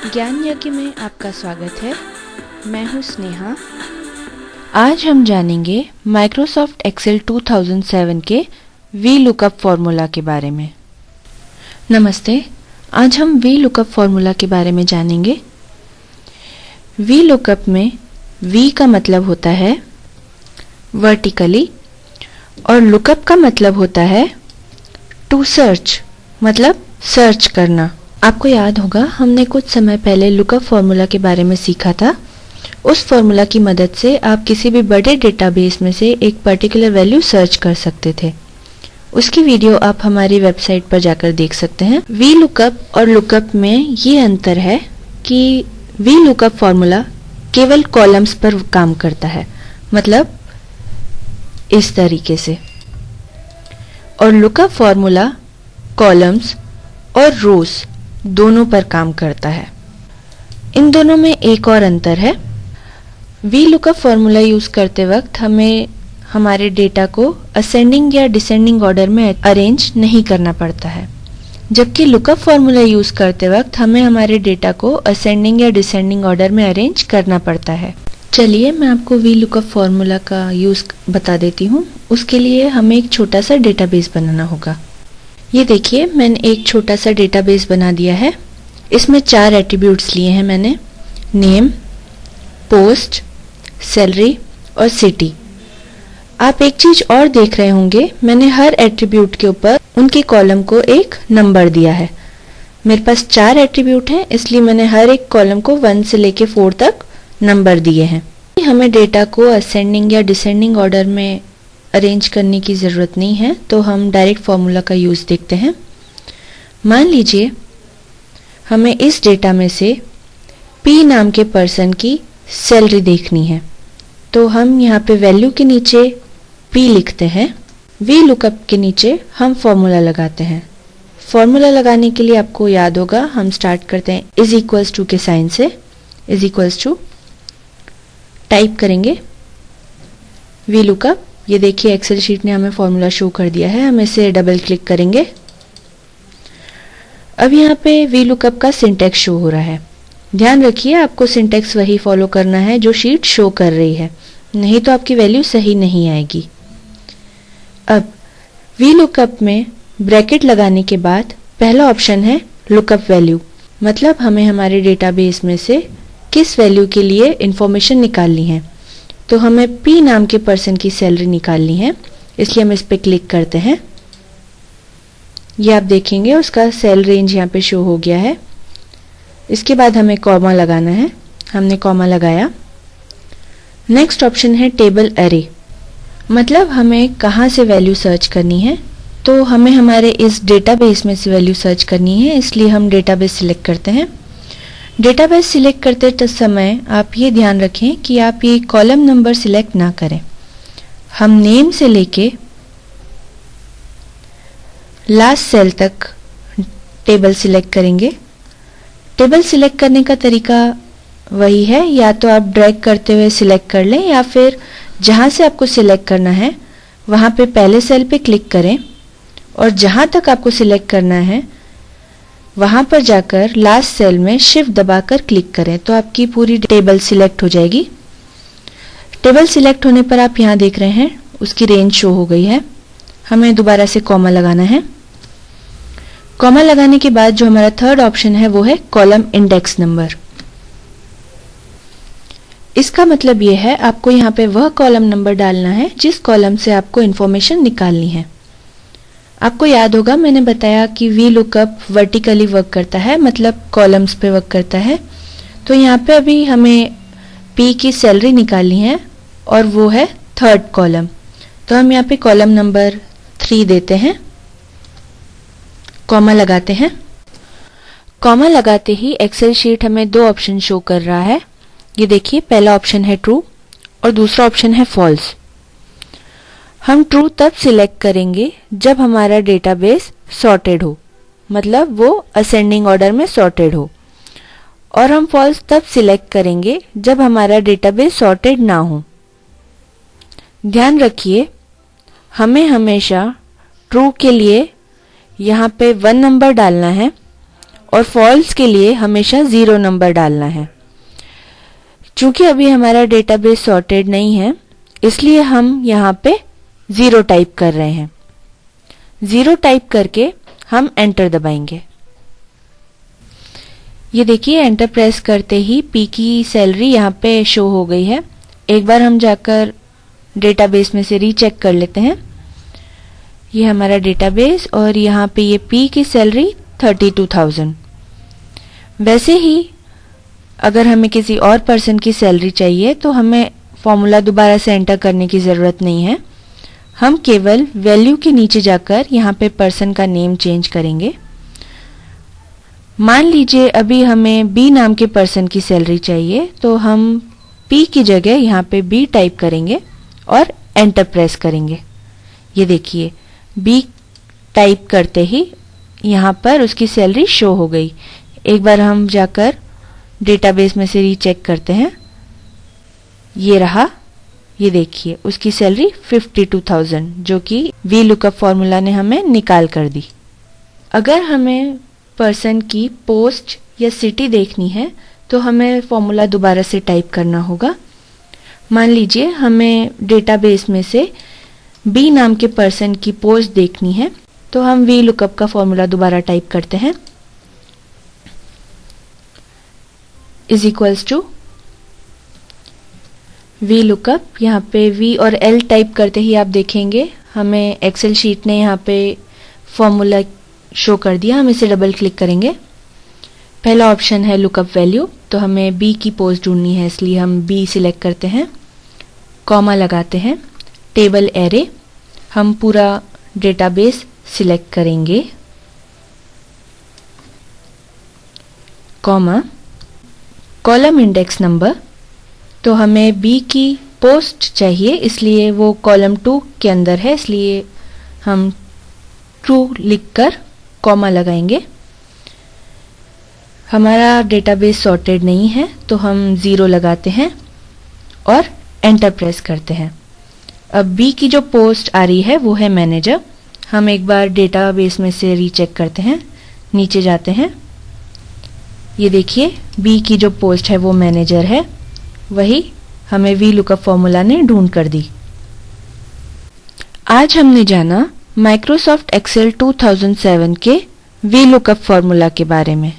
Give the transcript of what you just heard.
ज्ञान यज्ञ में आपका स्वागत है। मैं हूं स्नेहा। आज हम जानेंगे माइक्रोसॉफ्ट एक्सेल 2007 के वी लुकअप फॉर्मूला के बारे में। नमस्ते, आज हम वी लुकअप फॉर्मूला के बारे में जानेंगे। वी लुकअप में वी का मतलब होता है वर्टिकली और लुकअप का मतलब होता है टू सर्च, मतलब सर्च करना। आपको याद होगा हमने कुछ समय पहले लुकअप फॉर्मूला के बारे में सीखा था। उस फॉर्मूला की मदद से आप किसी भी बड़े डेटाबेस में से एक पर्टिकुलर वैल्यू सर्च कर सकते थे। उसकी वीडियो आप हमारी वेबसाइट पर जाकर देख सकते हैं। वी लुकअप और लुकअप में ये अंतर है कि वी लुकअप फॉर्मूला केवल कॉलम्स पर काम करता है, मतलब इस तरीके से, और लुकअप फॉर्मूला कॉलम्स और रोज दोनों पर काम करता है। इन दोनों में एक और अंतर है। वी लुकअप फॉर्मूला यूज करते वक्त हमें हमारे डेटा को असेंडिंग या डिसेंडिंग ऑर्डर में अरेंज नहीं करना पड़ता है, जबकि लुकअप फॉर्मूला यूज करते वक्त हमें हमारे डेटा को असेंडिंग या डिसेंडिंग ऑर्डर में अरेंज करना पड़ता है। चलिए मैं आपको वी लुकअप फॉर्मूला का यूज बता देती हूँ। उसके लिए हमें एक छोटा सा डेटाबेस बनाना होगा। ये देखिए, मैंने एक छोटा सा डेटाबेस बना दिया है। इसमें 4 एट्रीब्यूट्स लिए हैं मैंने, नेम, पोस्ट, सैलरी और सिटी। आप एक चीज और देख रहे होंगे, मैंने हर एट्रीब्यूट के ऊपर उनके कॉलम को एक नंबर दिया है। मेरे पास 4 एट्रीब्यूट हैं, इसलिए मैंने हर एक कॉलम को 1 से लेके 4 तक नंबर दिए हैं। हमें डेटा को असेंडिंग या डिसेंडिंग ऑर्डर में अरेंज करने की ज़रूरत नहीं है, तो हम डायरेक्ट फॉर्मूला का यूज़ देखते हैं। मान लीजिए हमें इस डेटा में से पी नाम के पर्सन की सैलरी देखनी है, तो हम यहाँ पे वैल्यू के नीचे पी लिखते हैं। वी लुकअप के नीचे हम फॉर्मूला लगाते हैं। फॉर्मूला लगाने के लिए आपको याद होगा, हम स्टार्ट करते हैं इज इक्वल्स टू के साइन से। इज इक्वल्स टू टाइप करेंगे वी लुकअप। ये देखिए एक्सेल शीट ने हमें फॉर्मूला शो कर दिया है। हम इसे डबल क्लिक करेंगे। अब यहाँ पे वी लुकअप का सिंटैक्स शो हो रहा है। ध्यान रखिए, आपको सिंटैक्स वही फॉलो करना है जो शीट शो कर रही है, नहीं तो आपकी वैल्यू सही नहीं आएगी। अब वी लुकअप में ब्रैकेट लगाने के बाद पहला ऑप्शन है लुकअप वैल्यू, मतलब हमें हमारे डेटाबेस में से किस वैल्यू के लिए इंफॉर्मेशन निकालनी है। तो हमें पी नाम के पर्सन की सैलरी निकालनी है, इसलिए हम इस पे क्लिक करते हैं। ये आप देखेंगे उसका सेल रेंज यहाँ पे शो हो गया है। इसके बाद हमें कॉमा लगाना है। हमने कॉमा लगाया। नेक्स्ट ऑप्शन है टेबल एरे, मतलब हमें कहाँ से वैल्यू सर्च करनी है। तो हमें हमारे इस डेटाबेस में से वैल्यू सर्च करनी है, इसलिए हम डेटाबेस सिलेक्ट करते हैं। डेटाबेस सिलेक्ट करते समय आप ये ध्यान रखें कि आप ये कॉलम नंबर सिलेक्ट ना करें। हम नेम से लेके लास्ट सेल तक टेबल सिलेक्ट करेंगे। टेबल सिलेक्ट करने का तरीका वही है, या तो आप ड्रैग करते हुए सिलेक्ट कर लें, या फिर जहां से आपको सिलेक्ट करना है वहां पे पहले सेल पे क्लिक करें और जहां तक आपको सिलेक्ट करना है वहां पर जाकर लास्ट सेल में शिफ्ट दबाकर क्लिक करें, तो आपकी पूरी टेबल सिलेक्ट हो जाएगी। टेबल सिलेक्ट होने पर आप यहाँ देख रहे हैं उसकी रेंज शो हो गई है। हमें दोबारा से कॉमा लगाना है। कॉमा लगाने के बाद जो हमारा थर्ड ऑप्शन है वो है कॉलम इंडेक्स नंबर। इसका मतलब ये है आपको यहाँ पे वह कॉलम नंबर डालना है जिस कॉलम से आपको इंफॉर्मेशन निकालनी है। आपको याद होगा मैंने बताया कि वी लुकअप वर्टिकली वर्क करता है, मतलब कॉलम्स पे वर्क करता है। तो यहाँ पे अभी हमें पी की सैलरी निकालनी है और वो है थर्ड कॉलम, तो हम यहाँ पे कॉलम नंबर 3 देते हैं। कॉमा लगाते हैं। कॉमा लगाते ही एक्सेल शीट हमें 2 ऑप्शन शो कर रहा है। ये देखिए, पहला ऑप्शन है ट्रू और दूसरा ऑप्शन है फॉल्स। हम ट्रू तब सिलेक्ट करेंगे जब हमारा डेटाबेस सॉर्टेड हो, मतलब वो असेंडिंग ऑर्डर में सॉर्टेड हो, और हम फॉल्स तब सिलेक्ट करेंगे जब हमारा डेटाबेस सॉर्टेड ना हो। ध्यान रखिए, हमें हमेशा ट्रू के लिए यहाँ पे 1 नंबर डालना है और फॉल्स के लिए हमेशा 0 नंबर डालना है। चूंकि अभी हमारा डेटाबेस सॉर्टेड नहीं है, इसलिए हम यहाँ पे 0 टाइप कर रहे हैं। 0 टाइप करके हम एंटर दबाएंगे। ये देखिए, एंटर प्रेस करते ही पी की सैलरी यहाँ पे शो हो गई है। एक बार हम जाकर डेटाबेस में से रीचेक कर लेते हैं। ये हमारा डेटाबेस और यहाँ पे ये पी की सैलरी 32,000। वैसे ही अगर हमें किसी और पर्सन की सैलरी चाहिए तो हमें फॉर्मूला दोबारा से एंटर करने की ज़रूरत नहीं है। हम केवल वैल्यू के नीचे जाकर यहाँ पे पर्सन का नेम चेंज करेंगे। मान लीजिए अभी हमें बी नाम के पर्सन की सैलरी चाहिए, तो हम पी की जगह यहाँ पे बी टाइप करेंगे और एंटर प्रेस करेंगे। ये देखिए, बी टाइप करते ही यहाँ पर उसकी सैलरी शो हो गई। एक बार हम जाकर डेटाबेस में से रीचेक करते हैं। ये रहा, ये देखिए उसकी सैलरी 52,000 जो कि वी लुकअप फॉर्मूला ने हमें निकाल कर दी। अगर हमें पर्सन की पोस्ट या सिटी देखनी है तो हमें फॉर्मूला दोबारा से टाइप करना होगा। मान लीजिए हमें डेटाबेस में से बी नाम के पर्सन की पोस्ट देखनी है, तो हम वी लुकअप का फॉर्मूला दोबारा टाइप करते हैं, is equals to V lookup. यहाँ पे वी और एल टाइप करते ही आप देखेंगे हमें एक्सेल शीट ने यहाँ पे फॉर्मूला शो कर दिया। हम इसे डबल क्लिक करेंगे। पहला ऑप्शन है लुकअप वैल्यू, तो हमें बी की पोस्ट ढूंढनी है, इसलिए हम बी सिलेक्ट करते हैं, कॉमा लगाते हैं, टेबल एरे, हम पूरा डेटाबेस सिलेक्ट करेंगे, कॉमा, कॉलम इंडेक्स नंबर, तो हमें बी की पोस्ट चाहिए, इसलिए वो कॉलम 2 के अंदर है, इसलिए हम ट्रू लिखकर कॉमा लगाएंगे। हमारा डेटाबेस सॉर्टेड नहीं है, तो हम 0 लगाते हैं और एंटर प्रेस करते हैं। अब बी की जो पोस्ट आ रही है वो है मैनेजर। हम एक बार डेटाबेस में से रीचेक करते हैं, नीचे जाते हैं, ये देखिए बी की जो पोस्ट है वो मैनेजर है, वही हमें वी लुकअप फॉर्मूला ने ढूंढ कर दी। आज हमने जाना माइक्रोसॉफ्ट एक्सेल 2007 के वी लुकअप फॉर्मूला के बारे में।